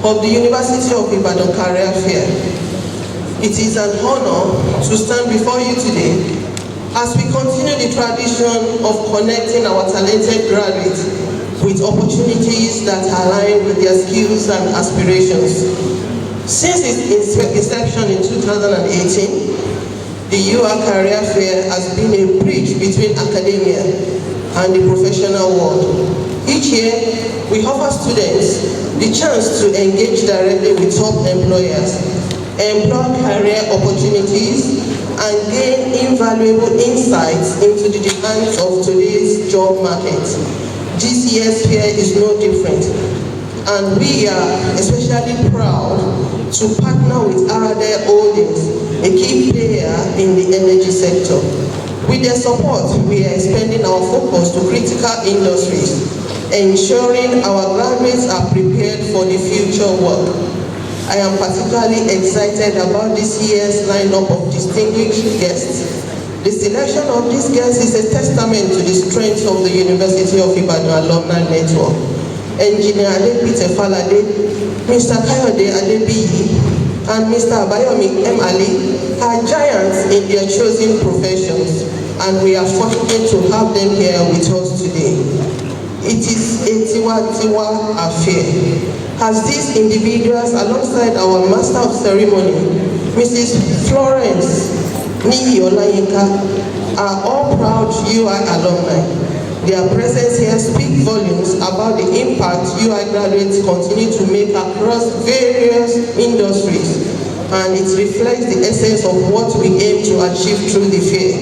of the University of Ibadan Career Fair. It is an honor to stand before you today as we continue the tradition of connecting our talented graduates with opportunities that align with their skills and aspirations. Since its inception in 2018, the UR Career Fair has been a bridge between academia and the professional world. Each year, we offer students the chance to engage directly with top employers, employ career opportunities, and gain invaluable insights into the demands of today's job market. This year's fair is no different, and we are especially proud to partner with Aradel Holdings, a key player in the energy sector. With their support, we are expanding our focus to critical industries, ensuring our graduates are prepared for the future work. I am particularly excited about this year's lineup of distinguished guests. The selection of these guests is a testament to the strength of the University of Ibadan Alumni Network. Engineer Adepite Falade, Mr. Kayode Adebiyi, and Mr. Abayomi M. Ali are giants in their chosen professions, and we are fortunate to have them here with us today. It is a Tiwa affair, as these individuals, alongside our Master of Ceremony, Mrs. Florence Niyi Olayinka, are all proud UI alumni. Their presence here speaks volumes about the impact UI graduates continue to make across various industries, and it reflects the essence of what we aim to achieve through the fair.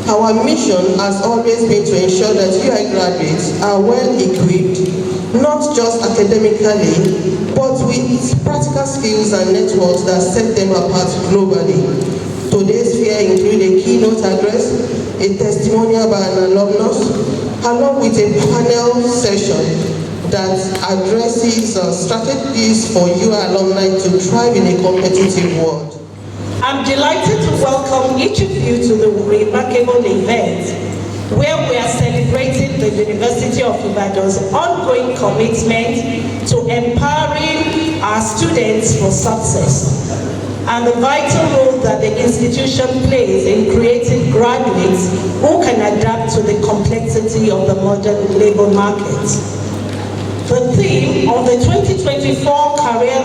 Our mission has always been to ensure that UI graduates are well equipped, not just academically, but with practical skills and networks that set them apart globally. Today's fair includes a keynote address, a testimonial by an alumnus, along with a panel session that addresses strategies for UI alumni to thrive in a competitive world. I'm delighted to welcome each of you to the remarkable event where we are celebrating the University of Ibadan's ongoing commitment to empowering our students for success, and the vital role that the institution plays in creating graduates who can adapt to the complexity of the modern labor market. The theme of the 2024 Career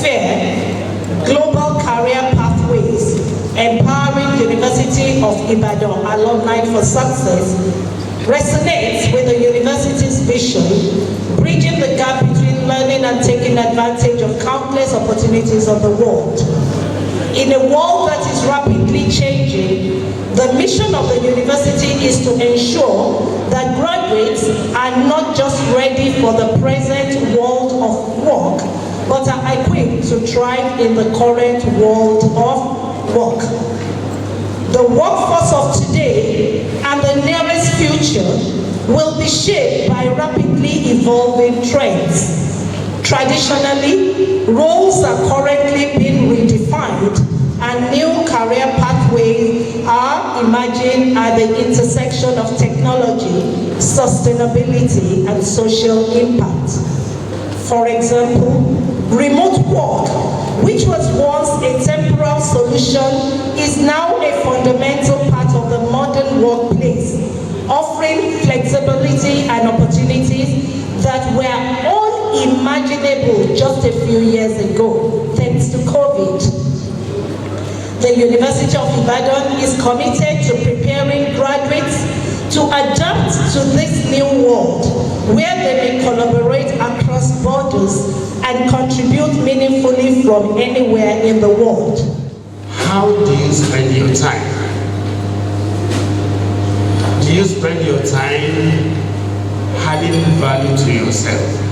Fair, Global Career Pathways, Empowering University of Ibadan Alumni for Success, resonates with the university's vision, bridging the gap between learning and taking advantage of countless opportunities of the world. In a world that is rapidly changing, the mission of the university is to ensure that graduates are not just ready for the present world of work, but are equipped to thrive in the current world of work. The workforce of today and the nearest future will be shaped by rapidly evolving trends. Traditionally, roles are currently being redefined and new career pathways are emerging at the intersection of technology, sustainability, and social impact. For example, remote work, which was once a temporal solution, is now a fundamental part of the modern workplace, offering flexibility and opportunities that were unimaginable just a few years ago, thanks to COVID. The University of Ibadan is committed to preparing graduates to adapt to this new world, where they may collaborate across borders and contribute meaningfully from anywhere in the world. How do you spend your time? Do you spend your time adding value to yourself?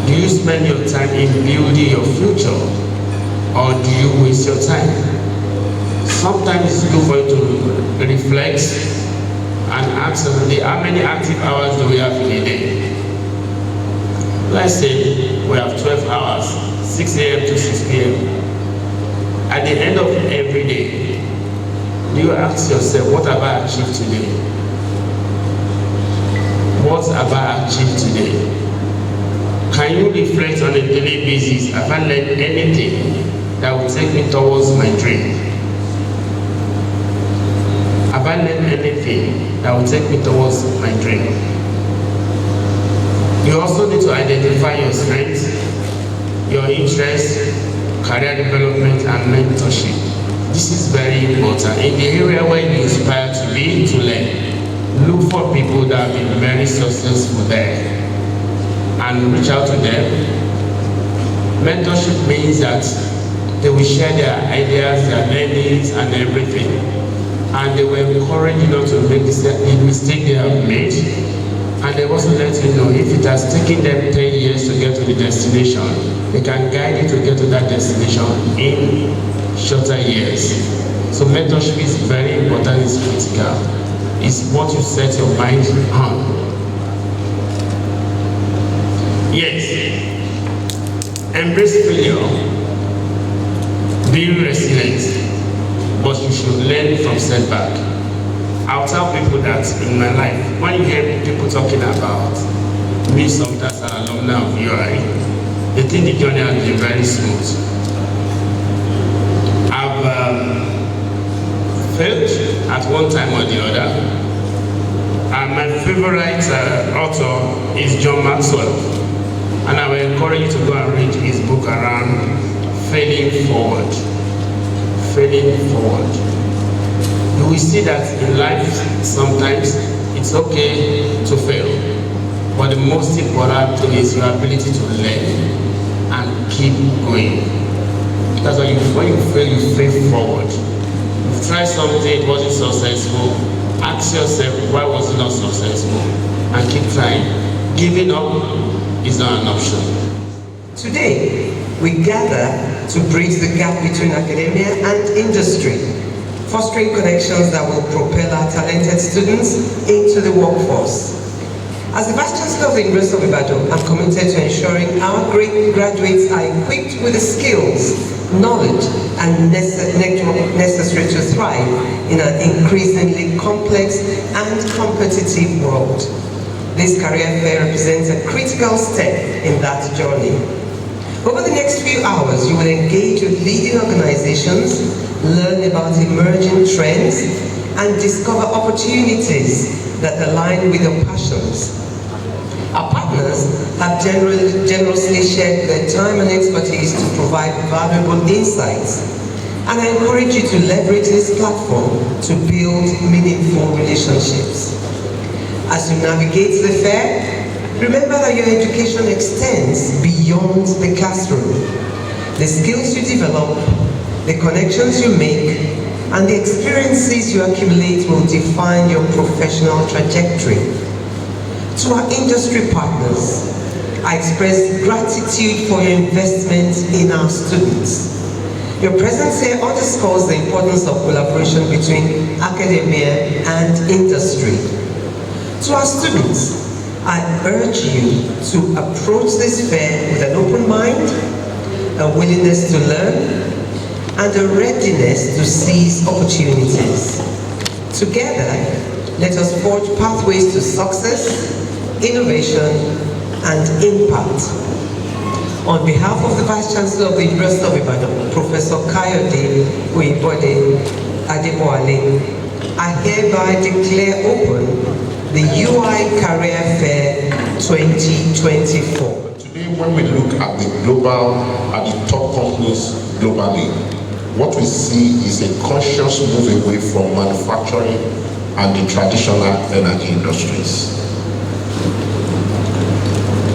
Do you spend your time in building your future, or do you waste your time? Sometimes it's good for you to reflect and ask how many active hours do we have in a day? Let's say we have 12 hours, 6 a.m. to 6 p.m. At the end of every day, do you ask yourself, what have I achieved today? What have I achieved today? Can you reflect on a daily basis? Have I learned anything that will take me towards my dream? Have I learned anything that will take me towards my dream? You also need to identify your strengths, your interests, career development, and mentorship. This is very important. In the area where you aspire to be, to learn, look for people that have been very successful there and reach out to them. Mentorship means that they will share their ideas, their learnings, and everything. And they will encourage you not to make the mistake they have made. And they also let you know if it has taken them 10 years to get to the destination, they can guide you to get to that destination in shorter years. So mentorship is very important, it's critical. It's what you set your mind on. Yes, embrace failure, be resilient, but you should learn from setback. I'll tell people that in my life, when you hear people talking about me sometimes as an alumni of UI, they think the journey has been very smooth. I've failed at one time or the other, and my favorite author is John Maxwell. And I will encourage you to go and read his book around failing forward. Failing forward. You will see that in life, sometimes it's okay to fail. But the most important thing is your ability to learn and keep going. That's why when you fail forward. You try something, it wasn't successful. Ask yourself, why was it not successful? And keep trying. Giving up is not an option. Today, we gather to bridge the gap between academia and industry, fostering connections that will propel our talented students into the workforce. As the Vice Chancellor of the University of Ibadan, I'm committed to ensuring our great graduates are equipped with the skills, knowledge, and necessary to thrive in an increasingly complex and competitive world. This career fair represents a critical step in that journey. Over the next few hours, you will engage with leading organizations, learn about emerging trends, and discover opportunities that align with your passions. Our partners have generously shared their time and expertise to provide valuable insights, and I encourage you to leverage this platform to build meaningful relationships. As you navigate the fair, remember that your education extends beyond the classroom. The skills you develop, the connections you make, and the experiences you accumulate will define your professional trajectory. To our industry partners, I express gratitude for your investment in our students. Your presence here underscores the importance of collaboration between academia and industry. To our students, I urge you to approach this fair with an open mind, a willingness to learn, and a readiness to seize opportunities. Together, let us forge pathways to success, innovation, and impact. On behalf of the Vice Chancellor of the University of Ibadan, Professor Kayode Oyebode Adeboale, I hereby declare open the UI Career Fair 2024. Today, when we look at the top companies globally, what we see is a conscious move away from manufacturing and the traditional energy industries.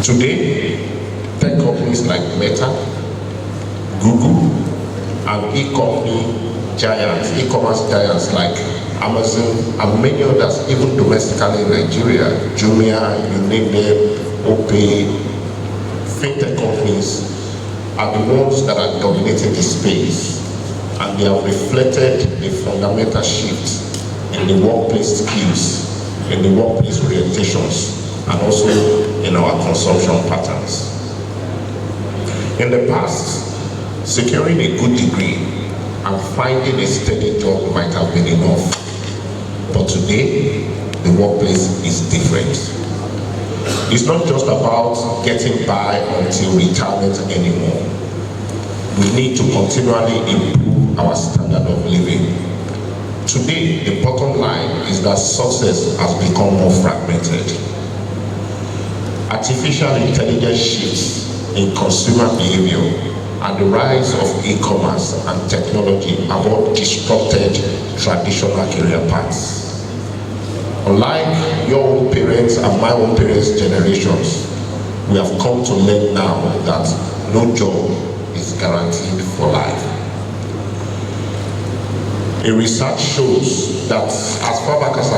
Today, tech companies like Meta, Google, and e-commerce giants like Amazon, and many others, even domestically in Nigeria, Jumia, you name them, Opay, fintech companies are the ones that are dominating the space, and they have reflected a fundamental shift in the workplace skills, in the workplace orientations, and also in our consumption patterns. In the past, securing a good degree and finding a steady job might have been enough. But today, the workplace is different. It's not just about getting by until retirement anymore. We need to continually improve our standard of living. Today, the bottom line is that success has become more fragmented. Artificial intelligence shifts in consumer behavior and the rise of e-commerce and technology have all disrupted traditional career paths. Unlike your own parents and my own parents' generations, we have come to learn now that no job is guaranteed for life. A research shows that as far back as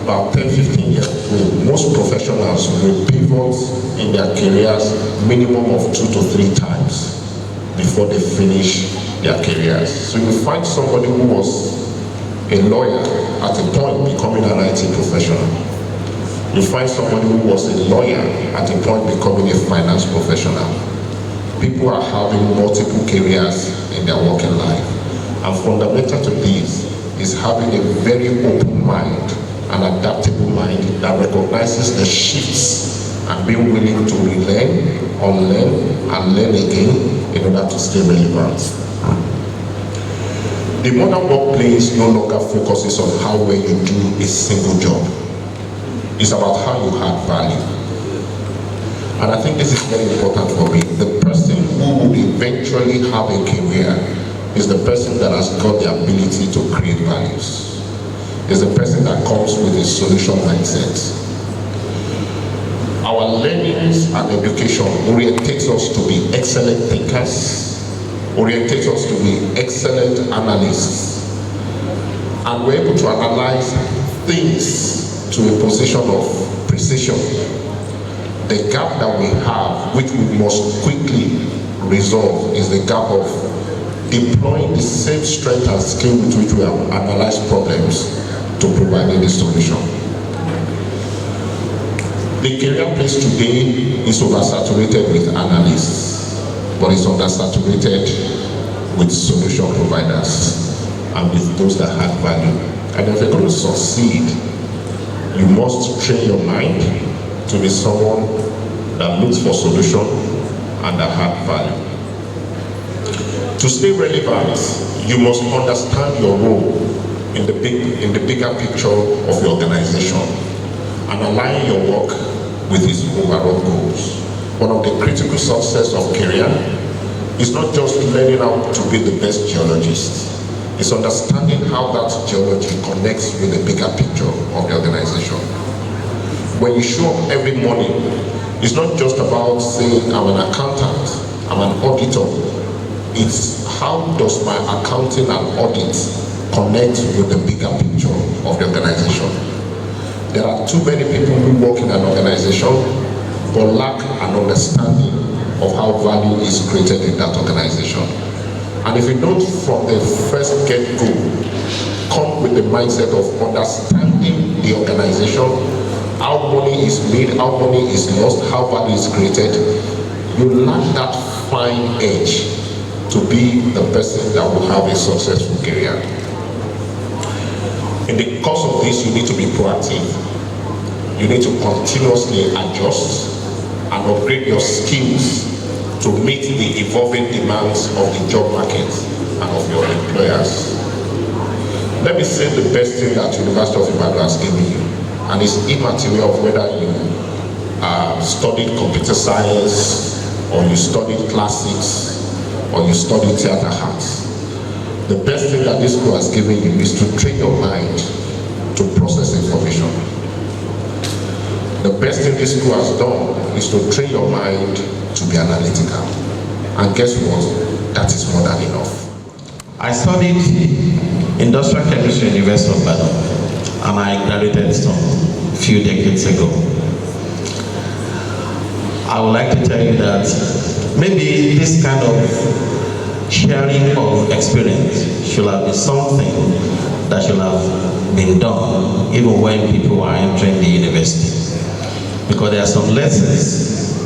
about 10-15 years ago, most professionals will pivot in their careers minimum of 2 to 3 times before they finish their careers. So you find somebody who was a lawyer at a point becoming an IT professional. You find somebody who was a lawyer at a point becoming a finance professional. People are having multiple careers in their working life. And fundamental to this is having a very open mind, an adaptable mind that recognizes the shifts and being willing to relearn, unlearn, and learn again in order to stay relevant. The modern workplace no longer focuses on how well you do a single job. It's about how you add value. And I think this is very important for me. The person who will eventually have a career is the person that has got the ability to create values. Is the person that comes with a solution mindset. Our learnings and education orientates us to be excellent thinkers, orientates us to be excellent analysts, and we're able to analyze things to a position of precision. The gap that we have, which we must quickly resolve, is the gap of deploying the same strength and skill with which we have analyzed problems to providing the solution. The career place today is oversaturated with analysts, but it's undersaturated with solution providers and with those that add value. And if you're going to succeed, you must train your mind to be someone that looks for solution and that add value. To stay relevant, you must understand your role in the bigger picture of your organization and align your work with its overall goals. One of the critical success of career is not just learning how to be the best geologist. It's understanding how that geology connects with the bigger picture of the organization. When you show up every morning, it's not just about saying I'm an accountant, I'm an auditor. It's how does my accounting and audit connect with the bigger picture of the organization. There are too many people who work in an organization but lack an understanding of how value is created in that organization. And if you don't from the first get-go come with the mindset of understanding the organization, how money is made, how money is lost, how value is created, you lack that fine edge to be the person that will have a successful career. In the course of this, you need to be proactive. You need to continuously adjust and upgrade your skills to meet the evolving demands of the job market and of your employers. Let me say the best thing that University of Ibadan has given you, and it's immaterial of whether you studied computer science, or you studied classics, or you studied theater arts. The best thing that this school has given you is to train your mind to process information. The best thing this school has done is to train your mind to be analytical. And guess what? That is more than enough. I studied industrial chemistry at University of Ibadan, and I graduated some few decades ago. I would like to tell you that maybe this kind of sharing of experience should have been something that should have been done even when people are entering the university. Because there are some lessons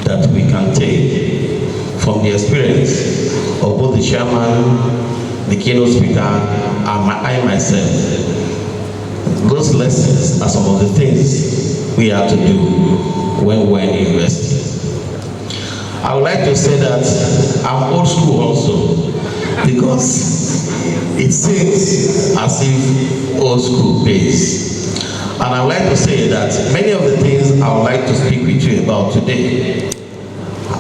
that we can take from the experience of both the chairman, the keynote speaker, and I myself. Those lessons are some of the things we had to do when we were in university. I would like to say that I'm old school also, because it seems as if old school pays. And I would like to say that many of the things I would like to speak with you about today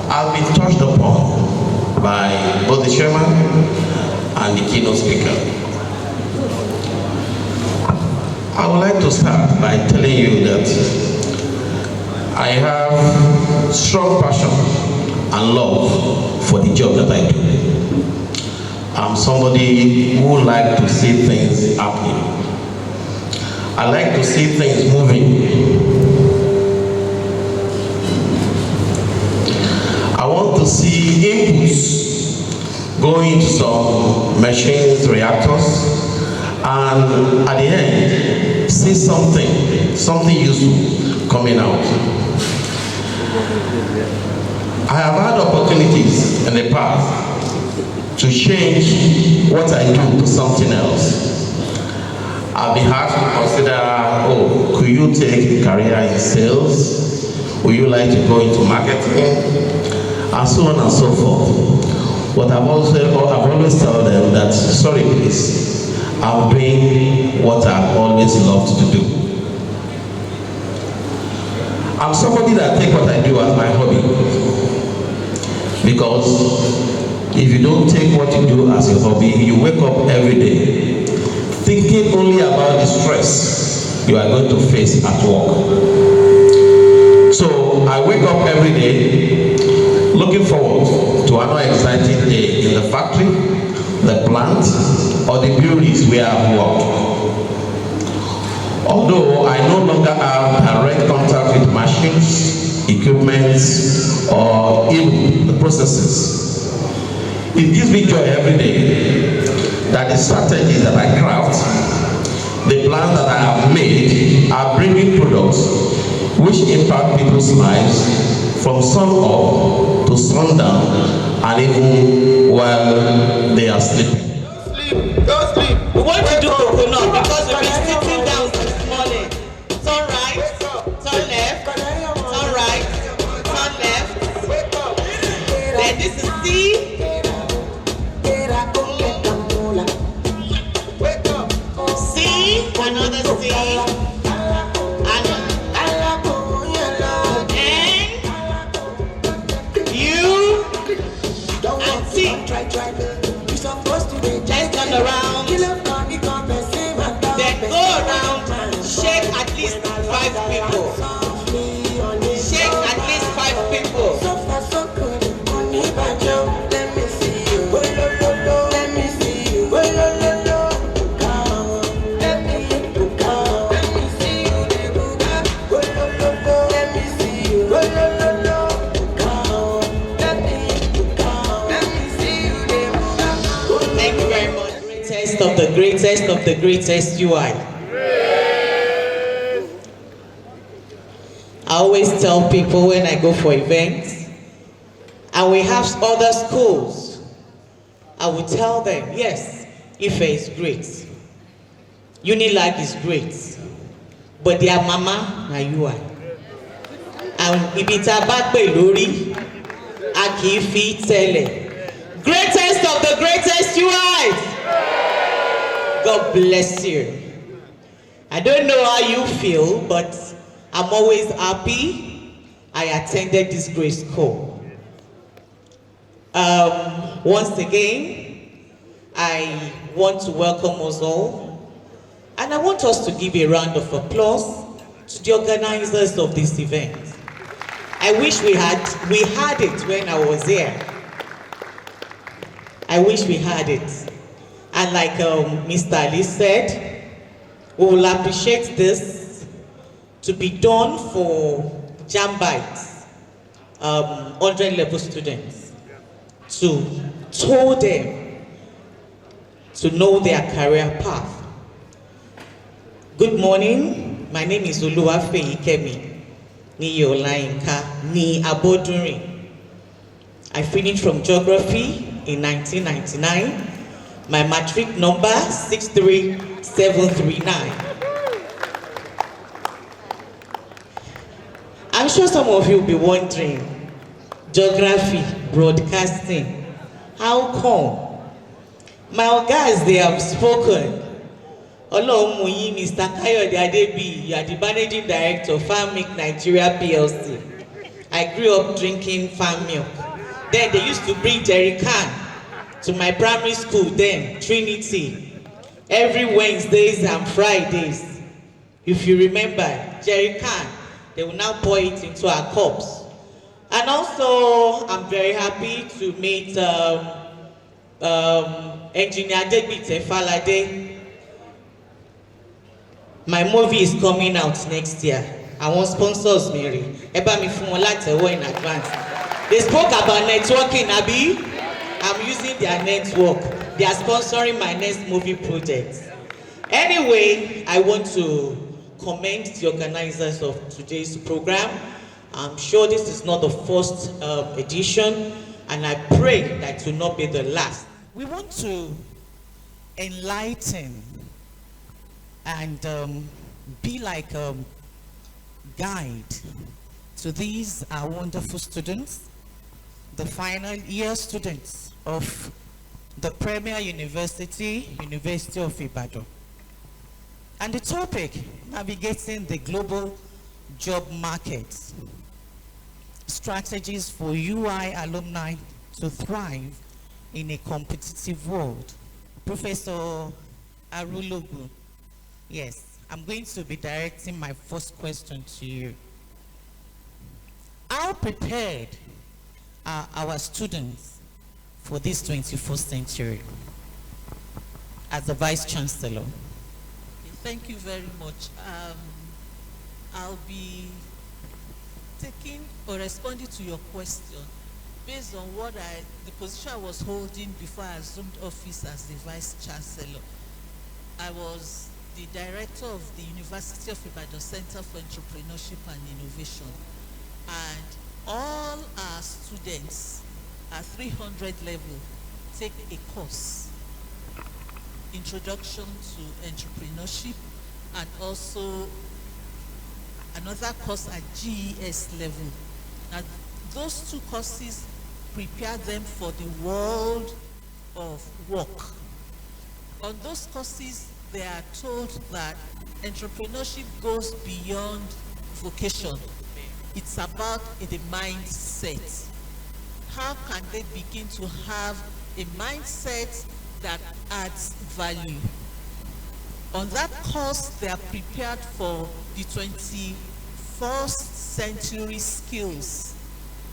have been touched upon by both the chairman and the keynote speaker. I would like to start by telling you that I have strong passion and love for the job that I do. I'm somebody who likes to see things happening. I like to see things moving. I want to see inputs going to some machines, reactors, and at the end, see something useful coming out. I have had opportunities in the past to change what I do to something else. I've been asked to consider, could you take a career in sales? Would you like to go into marketing? And so on and so forth. But I've always told them that, sorry please, I'm doing what I've always loved to do. I'm somebody that takes what I do as my hobby. Because if you don't take what you do as your hobby, you wake up every day thinking only about the stress you are going to face at work. So I wake up every day looking forward to another exciting day in the factory, the plant, or the breweries where I've worked. Although I no longer have direct contact with machines, equipment, or even the processes, it gives me joy every day that the strategies that I craft, the plans that I have made, are bringing products which impact people's lives from sun up to sundown, and even while they are sleeping. Don't sleep. We want to do coconut because we've been sitting down this morning. Turn right, turn left, turn right, turn left. Then this is C. C, another C. And N, U, and T. Just turn around, then go around, shake at least 5 people. Shake at least 5 people. Thank you very much. Greatest of the greatest UI. I always tell people when I go for events, and we have other schools, I will tell them, yes, Ife is great, Unilag is great, but their mama na UI. And ibi tá bá pè lórí, a kì í fi tẹ́lẹ̀. Greatest of the greatest UI. God bless you. I don't know how you feel, but I'm always happy I attended this great school. Once again, I want to welcome us all, and I want us to give a round of applause to the organizers of this event. I wish we had it when I was here. I wish we had it. And like Mr. Ali said, we will appreciate this to be done for Jambites, 100 level students, to tour them to know their career path. Good morning, my name is Oluwafe Ikemi, ni Yolayinka, ni Abodunrin. I finished from geography in 1999. My matric number 63739. sure some of you will be wondering, geography, broadcasting, how come? My guys, they have spoken. Hello, Muyi, Mr. Kayode Adebi, you are the managing director of Farm Milk Nigeria PLC. I grew up drinking farm milk. Then they used to bring jerry can to my primary school then, Trinity, every Wednesdays and Fridays. If you remember, jerry can, they will now pour it into our cups. And also, I'm very happy to meet Engineer Debite Falade. My movie is coming out next year. I want sponsors, Mary. Eba mi fún wọn látẹ̀wọ́ in advance. They spoke about networking, Abi. I'm using their network. They are sponsoring my next movie project. Anyway, I want to commend the organizers of today's program. I'm sure this is not the first edition, and I pray that it will not be the last. We want to enlighten and be like a guide to these our wonderful students, the final year students of the Premier University, University of Ibadan. And the topic, navigating the global job market, strategies for UI alumni to thrive in a competitive world. Professor Arulogu, yes, I'm going to be directing my first question to you. How prepared are our students for this 21st century as the Vice Chancellor? Thank you very much. I'll be taking or responding to your question based on the position I was holding before I assumed office as the Vice Chancellor. I was the director of the University of Ibadan Center for Entrepreneurship and Innovation. And all our students at 300 level take a course, Introduction to Entrepreneurship, and also another course at GES level. Now, those two courses prepare them for the world of work. On those courses, they are told that entrepreneurship goes beyond vocation. It's about the mindset. How can they begin to have a mindset that adds value? On that course, they are prepared for the 21st century skills,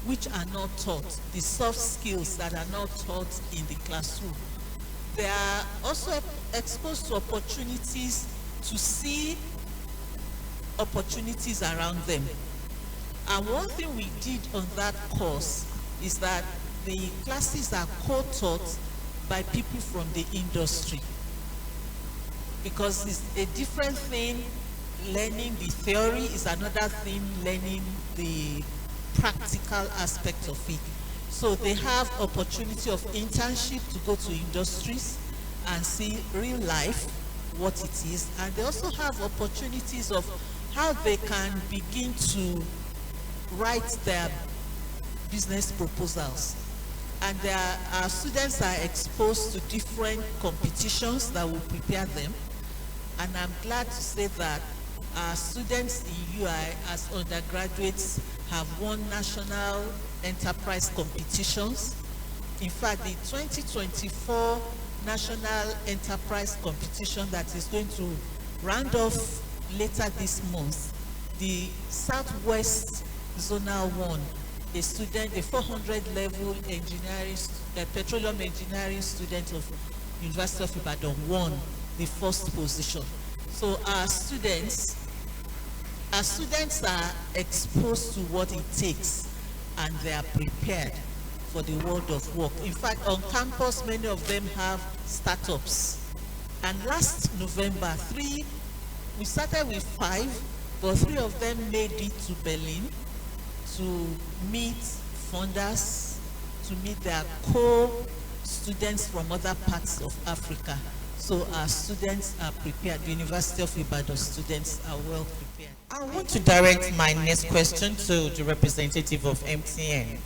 which are not taught, the soft skills that are not taught in the classroom. They are also exposed to opportunities to see opportunities around them. And one thing we did on that course is that the classes are co-taught by people from the industry. Because it's a different thing learning the theory, is another thing learning the practical aspect of it. So they have opportunity of internship to go to industries and see real life, what it is. And they also have opportunities of how they can begin to write their business proposals. And our students are exposed to different competitions that will prepare them. And I'm glad to say that our students in UI as undergraduates have won national enterprise competitions. In fact, the 2024 National Enterprise Competition that is going to round off later this month, the Southwest Zonal 1, a student, a 400 level engineering, petroleum engineering student of University of Ibadan won the first position. So our students are exposed to what it takes and they are prepared for the world of work. In fact, on campus, many of them have startups. And last November, we started with 5, but 3 of them made it to Berlin to meet funders, to meet their co-students from other parts of Africa. So our students are prepared. The University of Ibadan students are well prepared. I want to direct my next question to the representative of MTN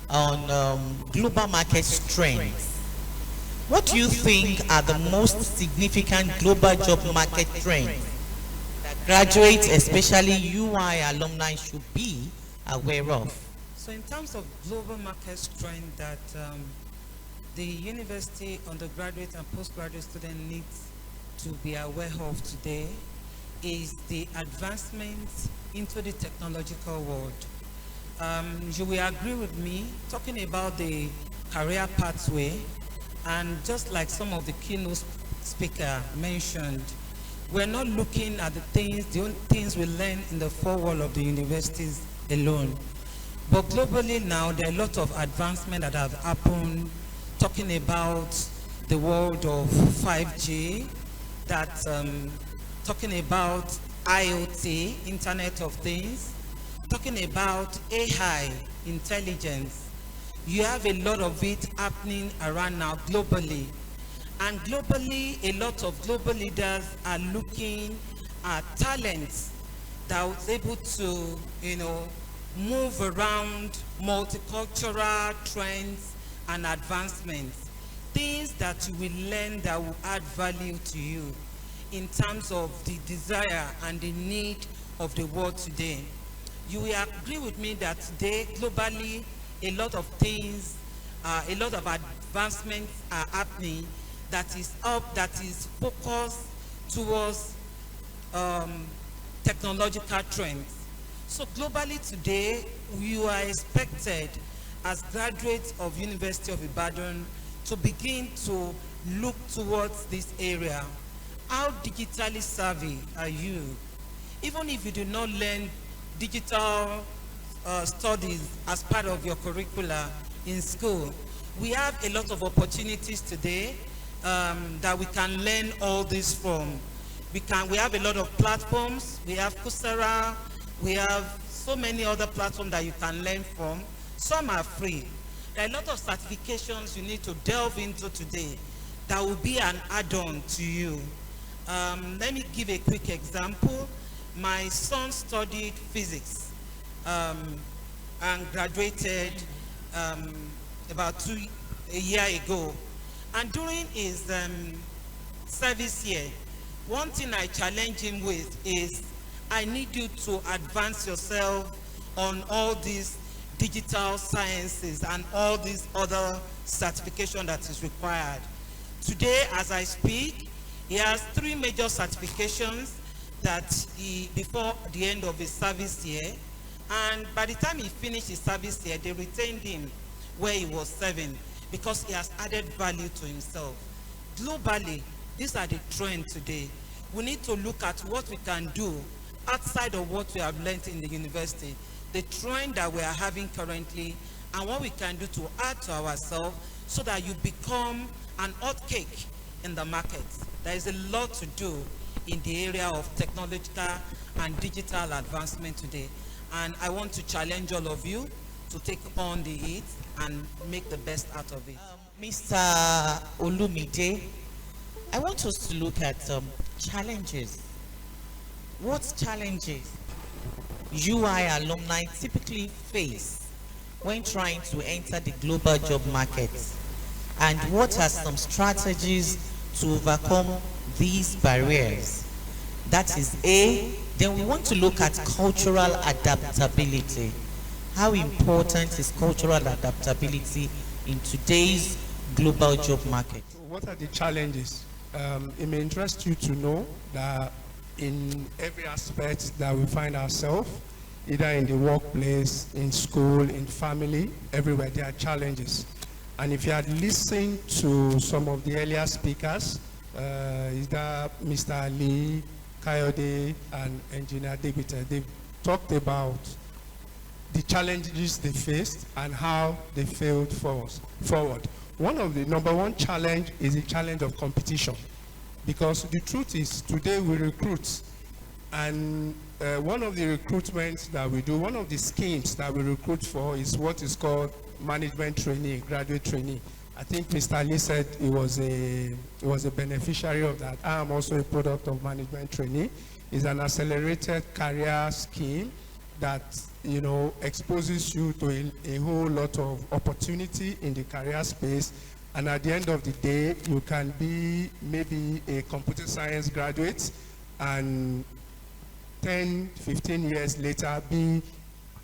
on global market trends. What do you think are the most significant global job market trends that graduates, especially UI alumni, should be aware of? So in terms of global market trend that the university undergraduate and postgraduate student needs to be aware of today is the advancements into the technological world. You will agree with me talking about the career pathway, and just like some of the keynote speaker mentioned, we're not looking at the only things we learn in the four walls of the universities alone. But globally now, there are a lot of advancement that have happened, talking about the world of 5G, talking about IoT, Internet of Things, talking about AI, intelligence. You have a lot of it happening around now globally. And globally, a lot of global leaders are looking at talents that was able to, move around multicultural trends and advancements. Things that you will learn that will add value to you in terms of the desire and the need of the world today. You will agree with me that today, globally, a lot of things, a lot of advancements are happening that is focused towards technological trends. So globally today, you are expected as graduates of University of Ibadan to begin to look towards this area. How digitally savvy are you? Even if you do not learn digital studies as part of your curricula in school, we have a lot of opportunities today that we can learn all this from. We have a lot of platforms. We have Coursera. We have so many other platforms that you can learn from. Some are free. There are a lot of certifications you need to delve into today that will be an add-on to you. Let me give a quick example. My son studied physics and graduated about a year ago. And during his service year, one thing I challenge him with is, I need you to advance yourself on all these digital sciences and all these other certification that is required. Today, as I speak, he has 3 major certifications that before the end of his service year, and by the time he finished his service year, they retained him where he was serving because he has added value to himself. Globally, these are the trends today. We need to look at what we can do outside of what we have learned in the university, the trend that we are having currently, and what we can do to add to ourselves so that you become an hot cake in the market. There is a lot to do in the area of technological and digital advancement today. And I want to challenge all of you to take on the heat and make the best out of it. Mr. Olumide, I want us to look at challenges. What challenges UI alumni typically face when trying to enter the global job market? And what are some strategies to overcome these barriers? That is A. Then we want to look at cultural adaptability. How important is cultural adaptability in today's global job market? What are the challenges? It may interest you to know that in every aspect that we find ourselves, either in the workplace, in school, in family, everywhere, there are challenges. And if you had listened to some of the earlier speakers, is that Mr. Ali, Kayode, and Engineer Debita, they've talked about the challenges they faced and how they failed forward. One of the number one challenge is the challenge of competition. Because the truth is, today we recruit, and one of the recruitments that we do, one of the schemes that we recruit for is what is called management trainee, graduate trainee. I think Mr. Lee said he was a beneficiary of that. I am also a product of management trainee. It's an accelerated career scheme that, you know, exposes you to a whole lot of opportunity in the career space. And at the end of the day, you can be maybe a computer science graduate and 10, 15 years later be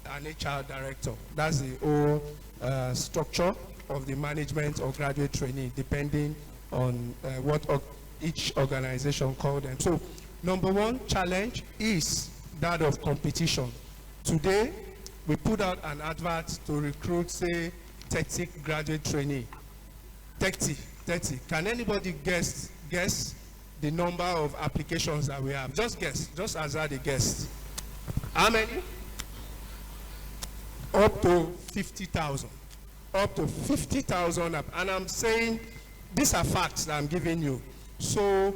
an HR director. That's the whole structure of the management or graduate training, depending on what each organization called them. So, number one challenge is that of competition. Today, we put out an advert to recruit, say, 30 graduate trainee. 30. Can anybody guess the number of applications that we have? Just guess, just hazard a guess. How many? Up to 50,000. Up to 50,000. And I'm saying, these are facts that I'm giving you. So,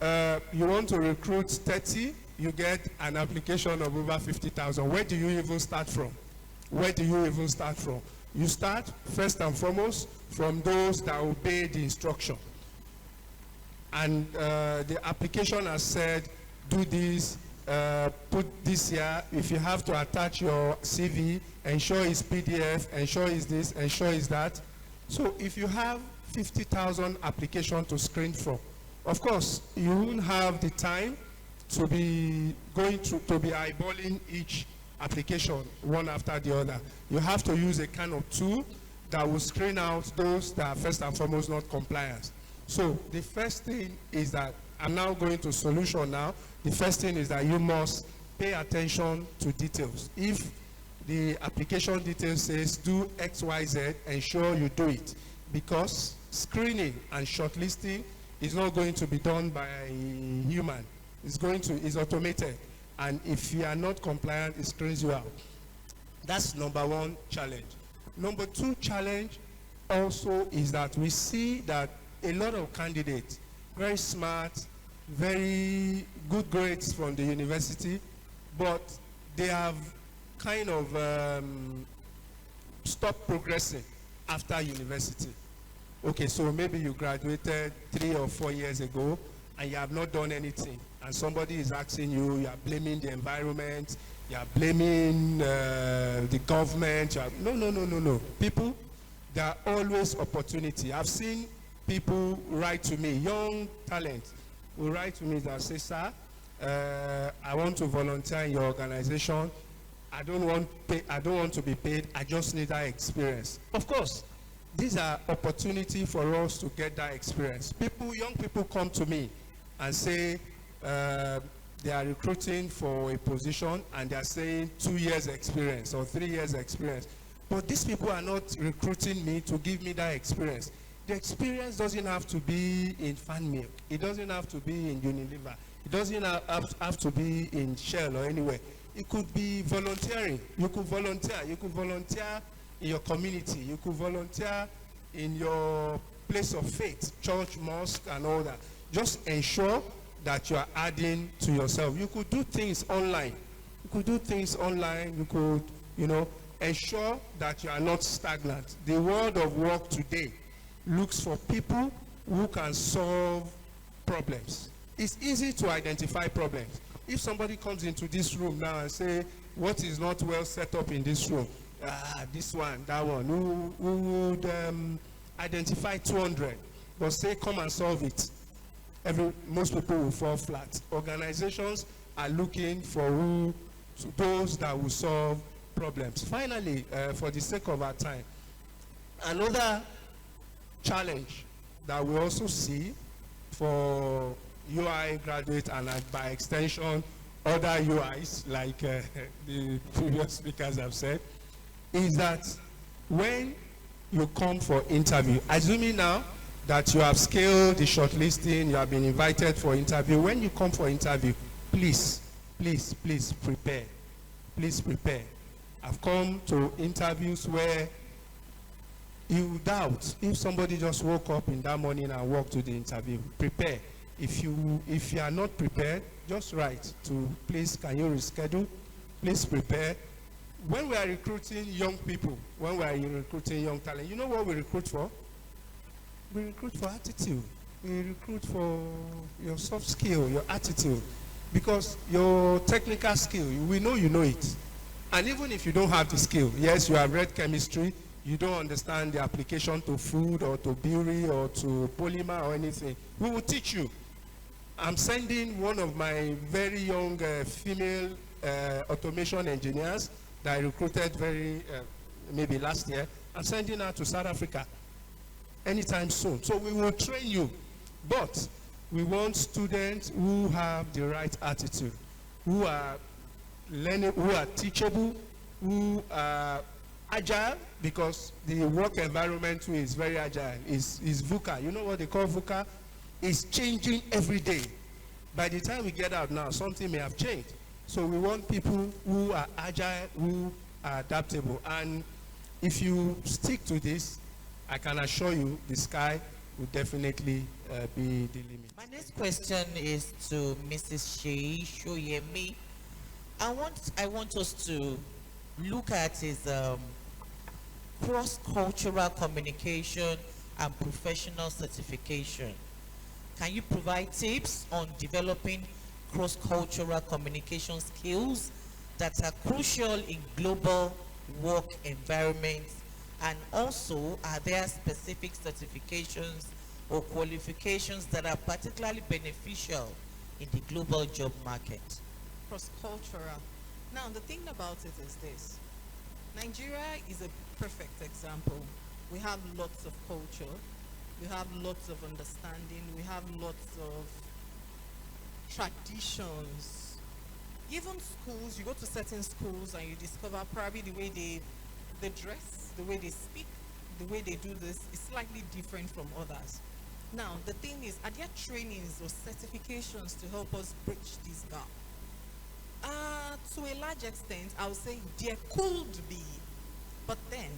you want to recruit 30, you get an application of over 50,000. Where do you even start from? Where do you even start from? You start, first and foremost, from those that obey the instruction. And the application has said, do this, put this here. If you have to attach your CV, ensure it's PDF, ensure it's this, ensure it's that. So if you have 50,000 applications to screen from, of course, you won't have the time to be going to be eyeballing each application one after the other. You have to use a kind of tool that will screen out those that are first and foremost not compliant. So the first thing is that, I'm now going to solution now. The first thing is that you must pay attention to details. If the application details says do X, Y, Z, ensure you do it. Because screening and shortlisting is not going to be done by a human. It's automated. And if you are not compliant, it screens you out. That's number one challenge. Number two challenge also is that we see that a lot of candidates, very smart, very good grades from the university, but they have kind of stopped progressing after university. Okay, so maybe you graduated 3 or 4 years ago and you have not done anything, and somebody is asking you, you are blaming the environment, you are blaming the government. No. People, there are always opportunity. I've seen people write to me, young talent will write to me that say, sir, I want to volunteer in your organization. I don't want to be paid. I just need that experience. Of course, these are opportunities for us to get that experience. Young people come to me and say they are recruiting for a position and they are saying 2 years experience or 3 years experience. But these people are not recruiting me to give me that experience. The experience doesn't have to be in fan milk. It doesn't have to be in Unilever. It doesn't have to be in Shell or anywhere. It could be volunteering. You could volunteer. You could volunteer in your community. You could volunteer in your place of faith, church, mosque, and all that. Just ensure that you are adding to yourself. You could do things online. You could do things online. You could, ensure that you are not stagnant. The world of work today looks for people who can solve problems. It's easy to identify problems. If somebody comes into this room now and say, what is not well set up in this room? This one, that one. Who would identify 200, but say, come and solve it? Most people will fall flat. Organizations are looking for those that will solve problems. Finally, for the sake of our time, another challenge that we also see for UI graduates and by extension other UIs, like the previous speakers have said, is that when you come for interview, assuming now that you have scaled the shortlisting, you have been invited for interview, when you come for interview, please prepare. Please prepare. I've come to interviews where you doubt if somebody just woke up in that morning and walked to the interview. Prepare. If you are not prepared, just write to, please, can you reschedule? Please prepare. When we are recruiting young people, when we are recruiting young talent, you know what we recruit for? We recruit for attitude. We recruit for your soft skill, your attitude. Because your technical skill, we know you know it. And even if you don't have the skill, yes, you have read chemistry, you don't understand the application to food or to beauty or to polymer or anything, we will teach you. I'm sending one of my very young female automation engineers that I recruited maybe last year. I'm sending her to South Africa anytime soon. So we will train you. But we want students who have the right attitude, who are learning, who are teachable, who are agile, because the work environment too is very agile. Is VUCA. You know what they call VUCA? It's changing every day. By the time we get out now, something may have changed. So we want people who are agile, who are adaptable. And if you stick to this, I can assure you the sky will definitely be the limit. My next question is to Mrs. Shei Shoyemi. I want us to look at is cross-cultural communication and professional certification. Can you provide tips on developing cross-cultural communication skills that are crucial in global work environments? And also, are there specific certifications or qualifications that are particularly beneficial in the global job market? Cross-cultural. Now, the thing about it is this. Nigeria is a perfect example. We have lots of culture. We have lots of understanding. We have lots of traditions. Even schools, you go to certain schools and you discover probably the way they dress, the way they speak, the way they do this is slightly different from others. Now, the thing is, are there trainings or certifications to help us bridge this gap? To a large extent, I would say there could be, but then,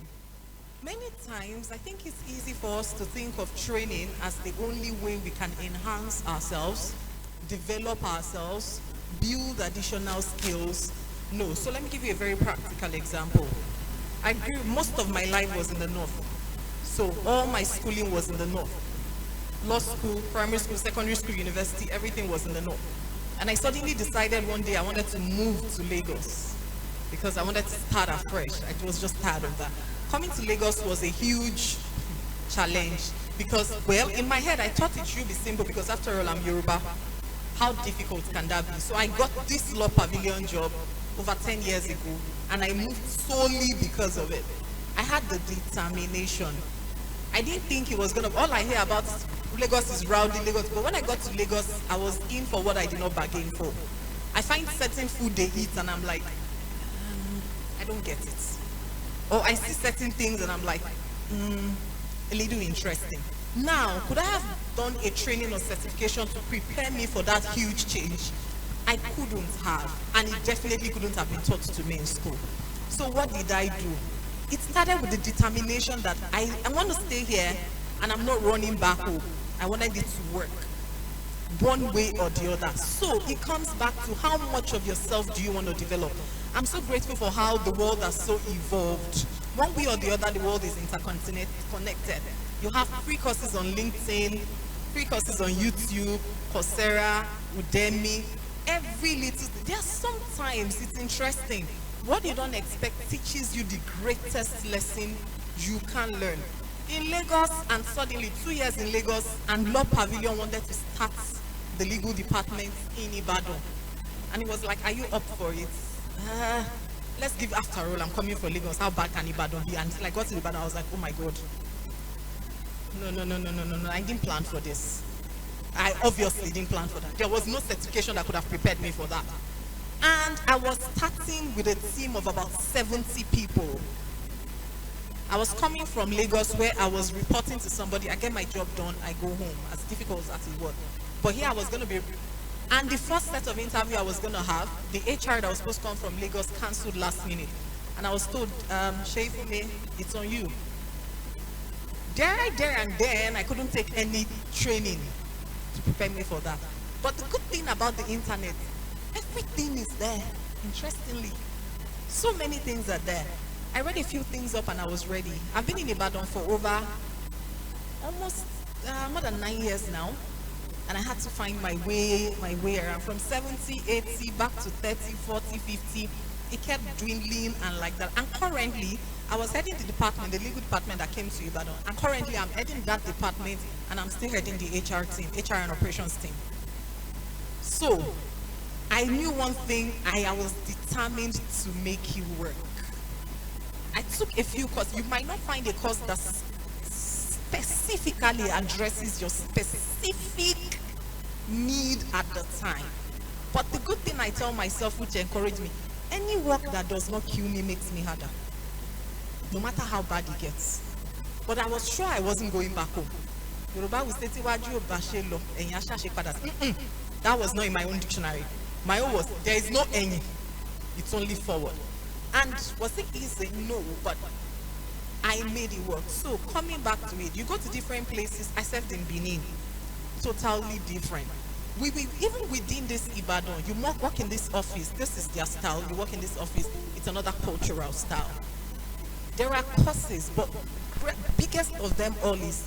many times, I think it's easy for us to think of training as the only way we can enhance ourselves, develop ourselves, build additional skills. No, so let me give you a very practical example. I grew, most of my life was in the north. So all my schooling was in the north. Law school, primary school, secondary school, university, everything was in the north. And I suddenly decided one day I wanted to move to Lagos because I wanted to start afresh. I was just tired of that. Coming to Lagos was a huge challenge because, well, in my head I thought it should be simple because after all I'm Yoruba. How difficult can that be? So I got this law pavilion job over 10 years ago and I moved solely because of it. I had the determination. I didn't think it was gonna, all I hear about Lagos is rowdy, Lagos, but when I got to Lagos, I was in for what I did not bargain for. I find certain food they eat and I'm like, I don't get it. Or I see certain things and I'm like, a little interesting. Now, could I have done a training or certification to prepare me for that huge change? I couldn't have, and it definitely couldn't have been taught to me in school. So what did I do? It started with the determination that I want to stay here and I'm not running back home. I wanted it to work one way or the other. So it comes back to how much of yourself do you want to develop. I'm so grateful for how the world has so evolved. One way or the other, the world is interconnected. You have free courses on LinkedIn, free courses on YouTube, Coursera, Udemy, every little, there's sometimes it's interesting. What you don't expect teaches you the greatest lesson you can learn. In Lagos, and suddenly 2 years in Lagos, and Law Pavilion wanted to start the legal department in Ibadan. And it was like, are you up for it? Let's give, after all, I'm coming from Lagos, how bad can Ibadan be? And until I got to Ibadan, I was like, oh my God. No, I didn't plan for this. I obviously didn't plan for that. There was no certification that could have prepared me for that. And I was starting with a team of about 70 people. I was coming from Lagos where I was reporting to somebody, I get my job done, I go home, as difficult as it was. But here I was going to be, and the first set of interview I was going to have, the HR that was supposed to come from Lagos cancelled last minute. And I was told, Sheifume, it's on you. There and then, I couldn't take any training to prepare me for that. But the good thing about the internet, everything is there, interestingly. So many things are there. I read a few things up and I was ready. I've been in Ibadan for over almost more than 9 years now, and I had to find my way around from 70, 80, back to 30, 40, 50. It kept dwindling and like that. And currently, I was heading the department, the legal department that came to Ibadan. And currently, I'm heading that department, and I'm still heading the HR team, HR and operations team. So, I knew one thing, I was determined to make it work. I took a few courses. You might not find a course that specifically addresses your specific need at the time. But the good thing I tell myself, which encouraged me, any work that does not kill me makes me harder, no matter how bad it gets. But I was sure I wasn't going back home. Yoruba will say, that was not in my own dictionary. My own was, there is no any, it's only forward. And was it easy? No, but I made it work. So coming back to it, you go to different places. I served in Benin, totally different. Even within this Ibadan, you work in this office, this is their style. You work in this office, it's another cultural style. There are courses, but biggest of them all is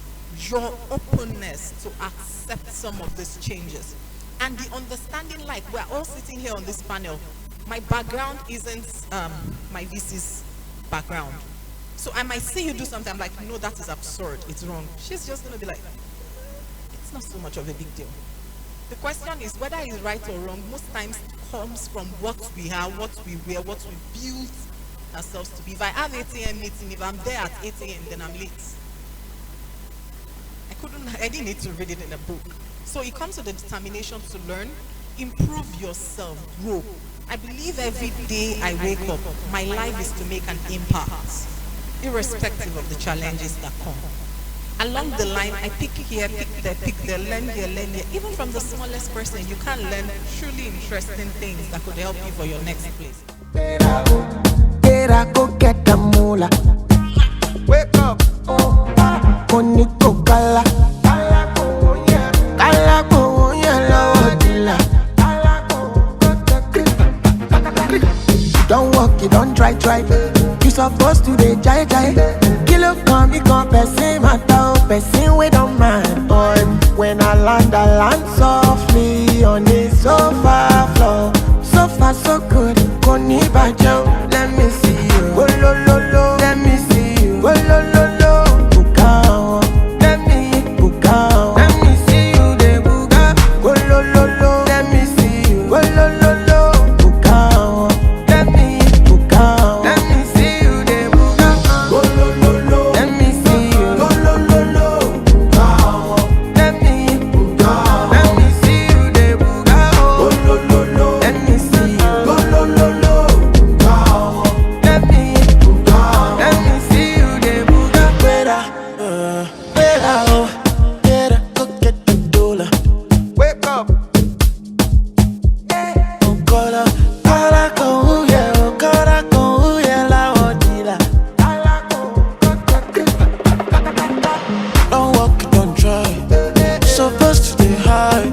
your openness to accept some of these changes. And the understanding, like we're all sitting here on this panel, my background isn't my VC's background. So I might see you do something, I'm like, no, that is absurd, it's wrong. She's just gonna be like, it's not so much of a big deal. The question is whether it's right or wrong, most times comes from what we have, what we wear, what we build ourselves to be. If I have 8 a.m. meeting, if I'm there at 8 a.m., then I'm late. I didn't need to read it in a book. So it comes to the determination to learn, improve yourself, grow. I believe every day I wake up, my life is to make an impact, irrespective of the challenges that come. Along the line, I pick here, pick there, learn here, learn here. Even from the smallest person, you can learn truly interesting things that could help you for your next place. Go get the moolah. Wake up. Don't walk, you don't try. You supposed to be jai. Kilo come, you come, person matter, person we don't mind. Boy, when I land softly on the sofa floor. So far so good, koni bajo. Let me see you, oh lo lo lo. Let me see you, oh lo lo lo. Bukao, let me bukao. Let me see you, de buga, oh lo lo lo. Let me see you, oh lo lo lo. Bukao, let me bukao. Let me see you, de buga, oh lo lo lo. Let me see you, oh lo lo lo. Bukao, let me bukao. Let me see you, de buga, oh lo lo lo. Let me see you, oh lo lo lo. Bukao, let me bukao. Let me see you, de buga. Better, go get the dollar. Wake up. Don't walk, don't try. Supposed to stay high.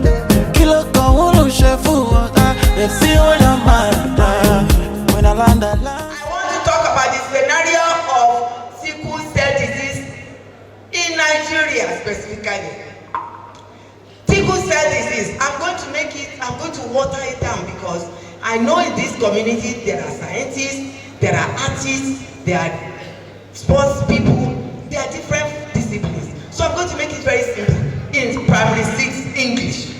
Kilo go no chef water. They see when I'm mad. When I land that line. I want to talk about the scenario of sickle cell disease in Nigeria specifically. Sickle cell disease, I'm going to water it down because I know in this community there are scientists, there are artists, there are sports people, there are different disciplines. So I'm going to make it very simple in primary 6 English.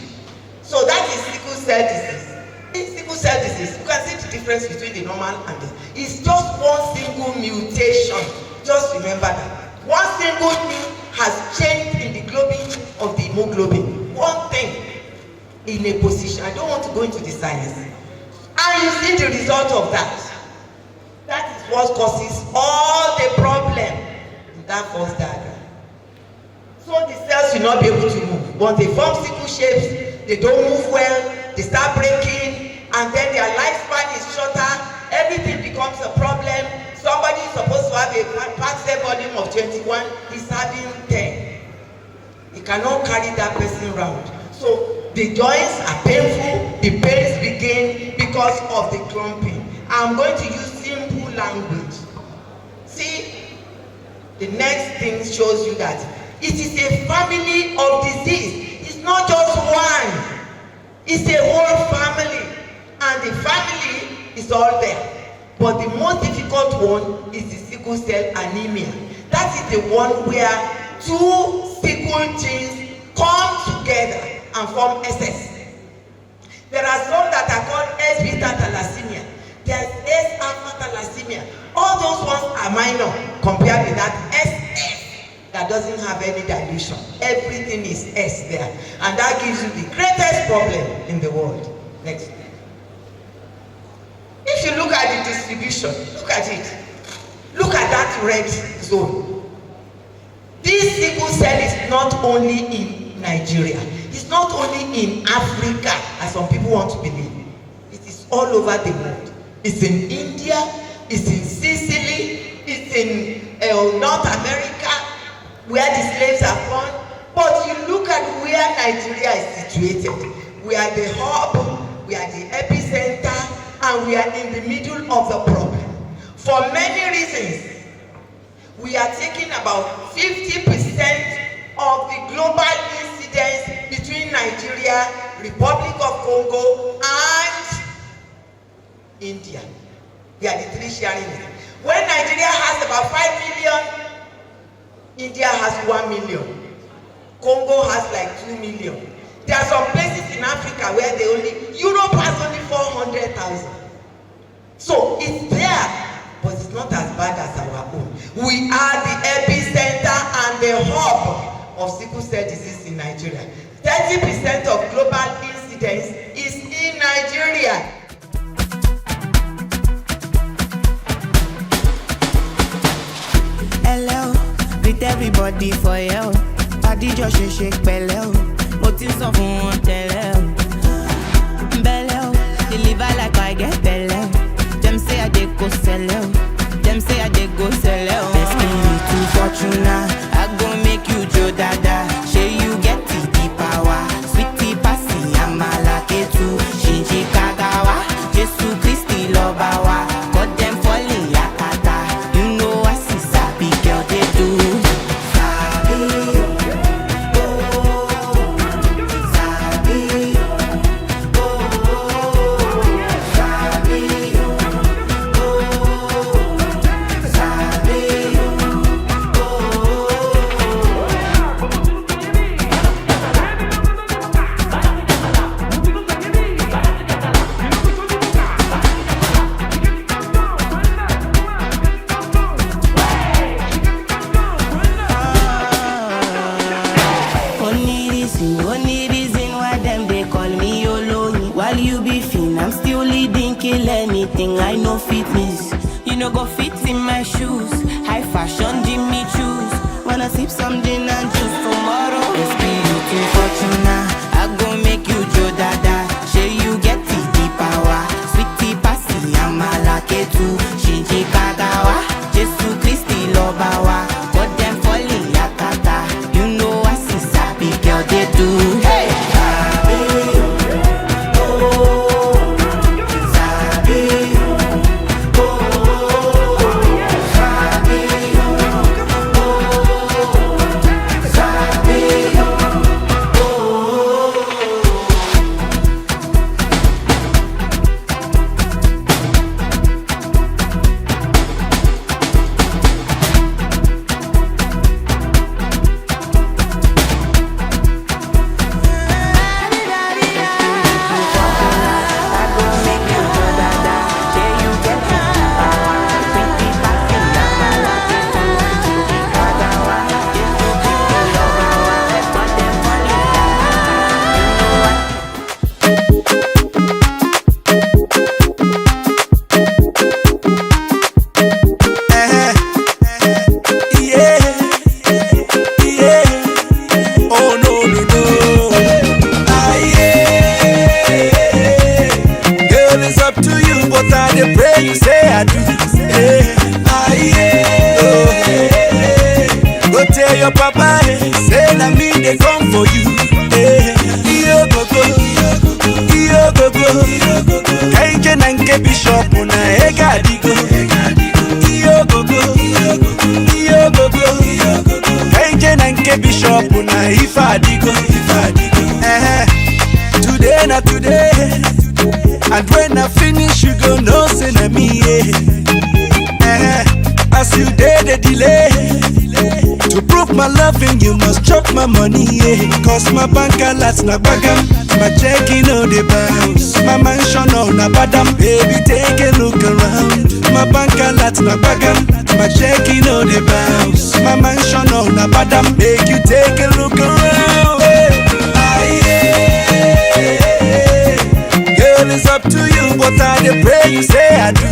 So that is sickle cell disease. In sickle cell disease, you can see the difference between the normal and this. It's just one single mutation. Just remember that. One single thing has changed in the globin of the hemoglobin. One thing in a position. I don't want to go into the science. And you see the result of that. That is what causes all the problem in that first diagram. So the cells will not be able to move. Once they form sickle shapes, they don't move well, they start breaking, and then their lifespan is shorter, everything becomes a problem. Somebody is supposed to have a part cell volume of 21, he's having 10. He cannot carry that person around. So the joints are painful, the pains begin because of the clumping. I'm going to use simple language. See, the next thing shows you that It is a family of disease. It's not just one. It's a whole family. And the family is all there. But the most difficult one is the sickle cell anemia. That is the one where two sickle genes come together and form SS. There are some that are called S-beta thalassemia. There's S-alpha thalassemia. All those ones are minor compared with that SS that doesn't have any dilution. Everything is S there. And that gives you the greatest problem in the world. Next. If you look at the distribution, look at it. Look at that red zone. This sickle cell is not only in Nigeria. It's not only in Africa, as some people want to believe. It is all over the world. It's in India, it's in Sicily, it's in North America, where the slaves are born. But you look at where Nigeria is situated. We are the hub, we are the epicenter, and we are in the middle of the problem. For many reasons, we are taking about 50% of the global incidence between Nigeria, Republic of Congo, and India. We are the three sharing it. When Nigeria has about 5 million, India has 1 million. Congo has like 2 million. There are some places in Africa where Europe has only 400,000. So it's there, but it's not as bad as our own. We are the epicenter and the hub of sickle cell disease in Nigeria. 30% of global incidence is in Nigeria. Hello, greet everybody for you. Party just shake pẹ̀lẹ́ o. Mo ti sọ fún wọn tẹ́lẹ̀ o. Bẹ́lẹ̀ o, deliver like I get belle o. Dem say I dey go sell o. Dem say I dey go sell o. Destiny to fortuna, I go make you Joe Dada. Shey you get the power, sweetie passy amala ketu. Shinji kagawa, Jesu Christi loba wa. Got them falling yakata. You know I see sabi girl they do. Only reason why them they call me Yolo. While you be fin, I'm still leading, kill anything. I know fitness. You know go fit in my shoes. High fashion, Jimmy choose. Wanna sip some gin and juice tomorrow? It's beautiful fortuna. I go make you Joe Dada. Shey you get the power. Sweetie passy, amala ketu. Shinji kagawa. Jesu Christi lobawa. Got them falling yakata. You know I see sabi girl they do. Hey! Your papa say na me they come for you. Iyo gogo, kaije na nke bishop na ega digo. Iyo gogo, kaije na nke bishop. na today. And when I finish, you go know say na me, as you did the delay. To prove my loving, you must chop my money, Cause my bank alerts na bagam, my checking on the bounce, my mansion on na badam. Baby, take a look around. My bank alerts na bagam, my checking on the bounce, my mansion on na badam. Make you take a look around. Girl, it's up to you, but I dey pray you say I do.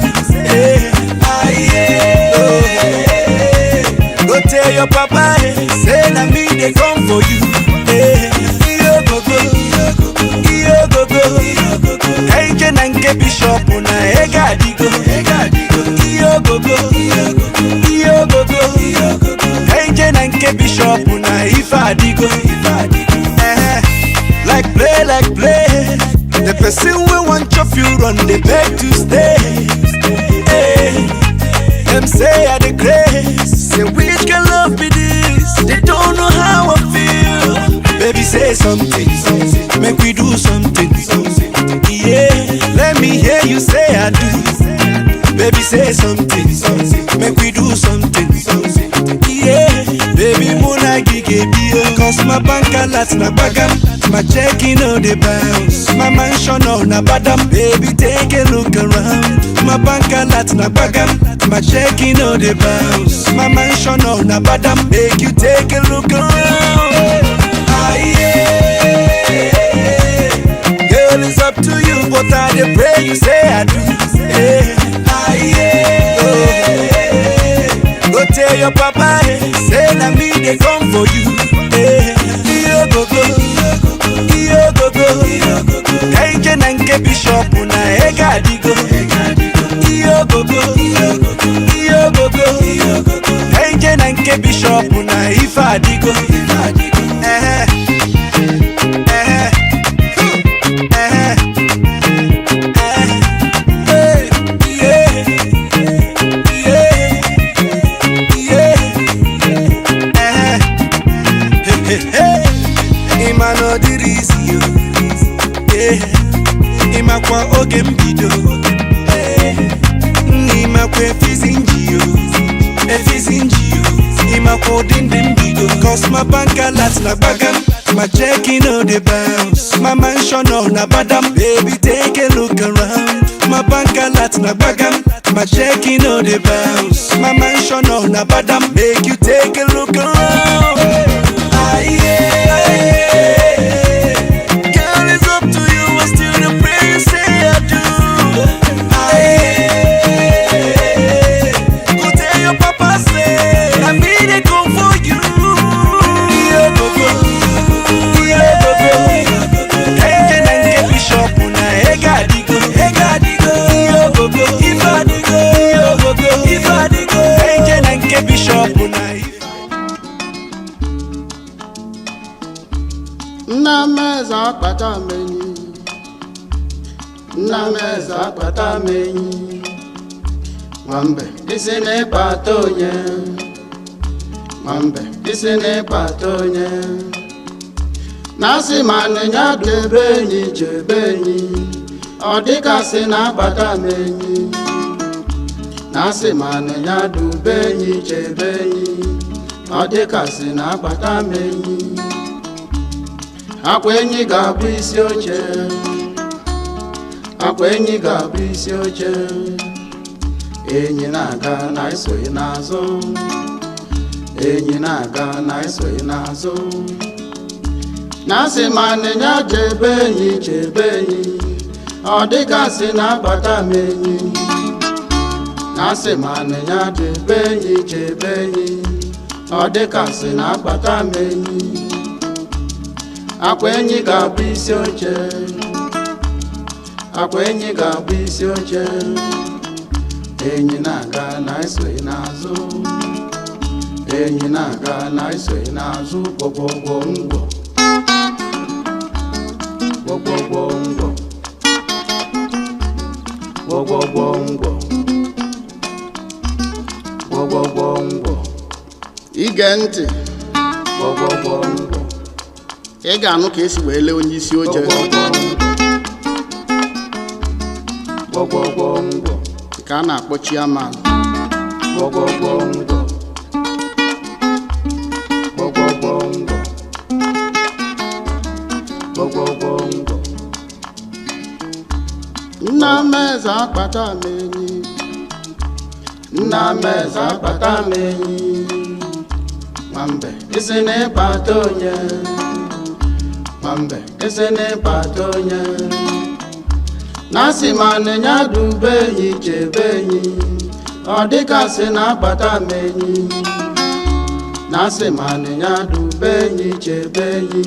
Go tell your papa, say na me they come for you. Iyo go go. Eje na nke bishop na ega digo. Iyo go go. Eje na nke bishop na ifa digo. Like play. The person we want chop you run, they beg to stay. Them say I the grace, say which can love be this? They don't know how I feel. Baby say something, make we do something. Yeah, let me hear you say I do. Baby say something, make we do something. Yeah, baby muna gige bio. Cause my bank alerts na bagam, my checking on the bounce, my mansion on na badam. Baby take a look around. My bank alerts na bagam, my checking on the bounce, my mansion on na badam. Make you take a look around. Girl, it's up to you, but I dey pray you say I do. Go tell your papa, say na me they come for you. Iyo go go. Eje na nke bishop na ega digo. Iyo go go. Eje na nke bishop na ifa digo. Imano dirisi yo, imakwa oge mbido, imakwa efizinji yo, imakwa odinde mbido. Cause my bank alerts na bagam, my checking on the bounce, my mansion on na badam. Baby take a look around. My bank alerts na bagam, my checking on the bounce, my mansion on na badam. Make you take a look around. Girl, it's up to you, I still the pray you say I do. Go tell your papa say I me they come for you. Iyo go go. Eje na nke bishop na ega digo. Iyo go go. Ifa digo. Eje na nke bishop na Nnameza akpata menyi Mwambe isi n'ịkpata onye Nasi manenya debe enyi chebe enyi Ọ dịka si na-akpata menyi Nasi manenya dube enyi chebe enyi Ọ dịka si na-akpata menyi Akwa enyi ga-abụ isi oche Enyi na-aga na esoghị n'azụ Na-asị ma nịnya chebe enyi Ọ dịka si na-akpata m enyi Na-asị ma nịnya chebe enyi Ọ dịka si na-akpata m enyi Akwa enyi ga-abụ isi oche Enyi na-aga na esoghị n'azụ Gwogwogwo ngwo Ige ntị ị ga-anụ ka esi wee lee onye isi oche gbọgbọgbọngbọ nke a na-akpọ chairman gbọgbọgbọngbọ gbọgbọgbọngbọ gbọgbọgbọngbọ nna m eze akpata m enyi nna m eze akpata m enyi nwambe isi na-ịkpata onye nwambe isi na-ịkpata onye na-asị ma nịnya dube enyi chebe enyi ọ dịgasị na-akpata m enyi na-asị ma nịnya dube enyi chebe enyi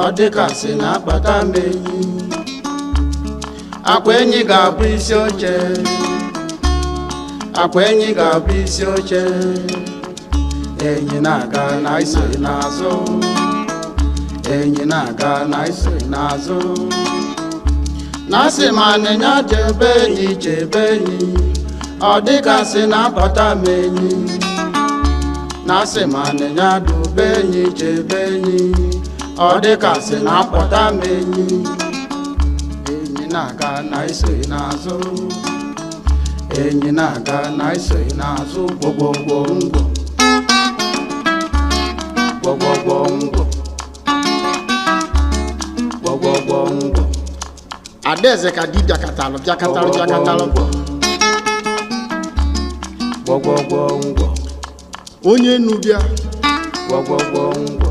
ọ dịgasị na-akpata m enyi akwa enyi ga-abụ isi oche akwa enyi ga-abụ isi oche enyi na-aga na isoghị n'azụ enyi na-aga na isoghị n'azụ na-asị ma nịnya chebe enyi ọ dịgasị na-abata m enyi na-asị ma nịnya dube enyi chebe enyi ọ dịgasị na-apụta m enyi enyi na-aga na isoghị n'azụ enyi na-aga na isoghị n'azụ gbọgbọgbọngbọ gbọgbọgbọngbọ gbọgbọgbọngbọ Adaeze ka di bịakatalụ gbọgbọgbọngbọ onye enu bịa gbọgbọgbọngbọ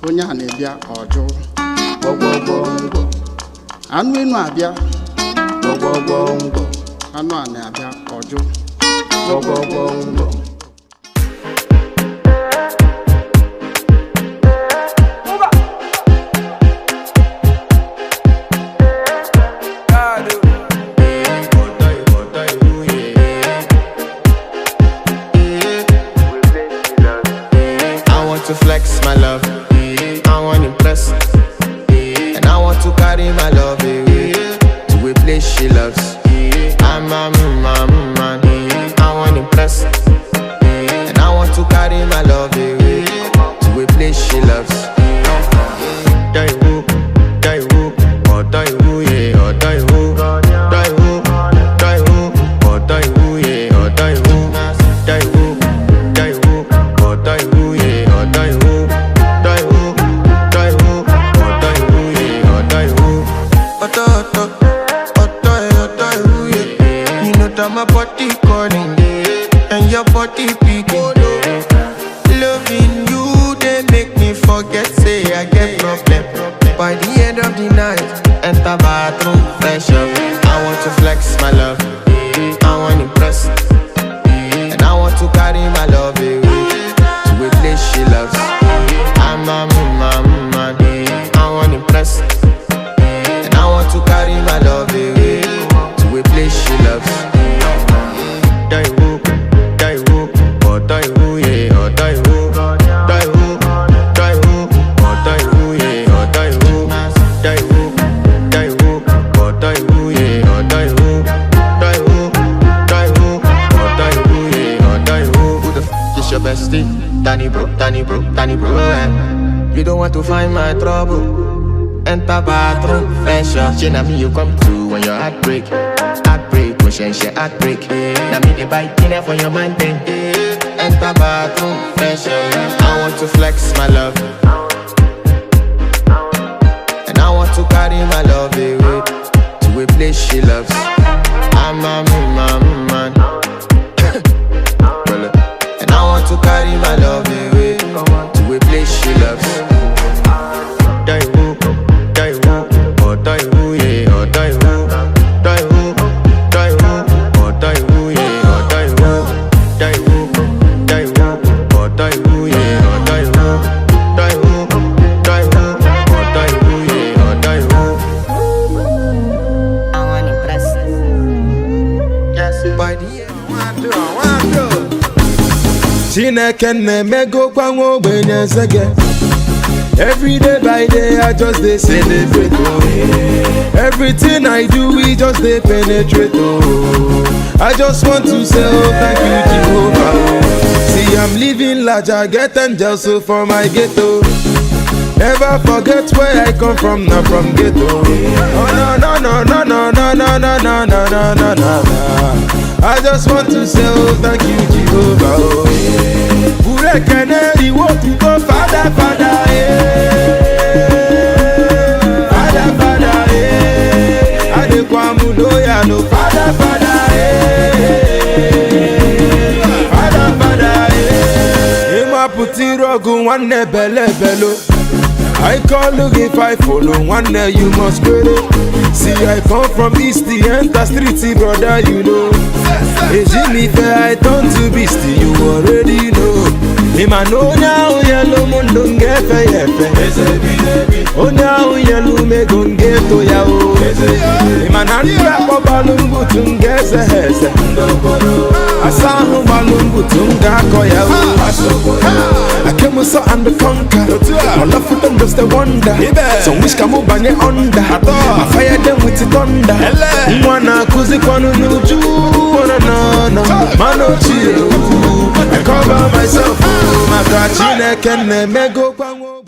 onye a na-ebịa ọjụ gbọgbọgbọngbọ anụ enu abịa gbọgbọgbọngbọ anụ a na-abịa ọjụ gbọgbọgbọngbọ to flex my love, I want to impress, and I want to carry my love away to a place she loves. I'm a man, I want to impress, and I want to carry my love away to a place she loves. Die who, or die who, yeah, or die who, die who, or die who, yeah, or die who, die who, or die who, yeah. My body calling and your body beating. Loving you, they make me forget, say I get problem. By the end of the night, enter bathroom, fresh up. I want to flex my love, I want to impress, and I want to carry my love away to a place she loves. I'm a man, I want to impress, and I want to carry my love away to a place she loves. Die who, or die who, yeah, or die who, die who, or die who, yeah, or die who, or die who, yeah, or die who, or die who, yeah, or die who. Who the f is your bestie? Danny bro, You don't want to find my trouble. Enter bathroom, fresh up. She na me you come to when your heartbreak. Share heartbreak. Now me the bite dinner for your man then. Enter bathroom, fresh air. I want to flex my love, and I want to carry my love away to a place she loves. I'm a man, and I want to carry my love away to a place she loves. Die who, or die who, yeah, or die who, die who. Chineke na-emegokwa nwa ogbenye nsege. Every day by day I just dey celebrate oh. Everything I do we just dey penetrate oh. I just want to say oh thank you Jehovah oh. See I'm living large, I get angels so for my ghetto. Never forget where I come from, not from ghetto. Oh no no no no no no no I just want to say, oh, thank you, Jehovah. Oh, yeah. Canary, what to go, Father, Father, yeah. Father, Father, yeah. I dey kwamu loya, no, Father, Father, yeah. Father, Father, yeah. Ima puti rogu, one bele belo. I call look if I follow one day you must credit. See I come from east the enter street brother you know. Hey Jimmy fair I turn to beast you already know. Him I know now yellow moon don't get fair. Oh now yellow me gon get to ya o. Him I not rap a balloon butun get a hese. Asahu balloon butun ga koya o. I came so and the conquer. My love for them just a wonder. Some wish come up and under. I fire them with the thunder. Mwana kuzi kwanu nuju. No. Mano chill. I cover myself. My God, Chine can me go.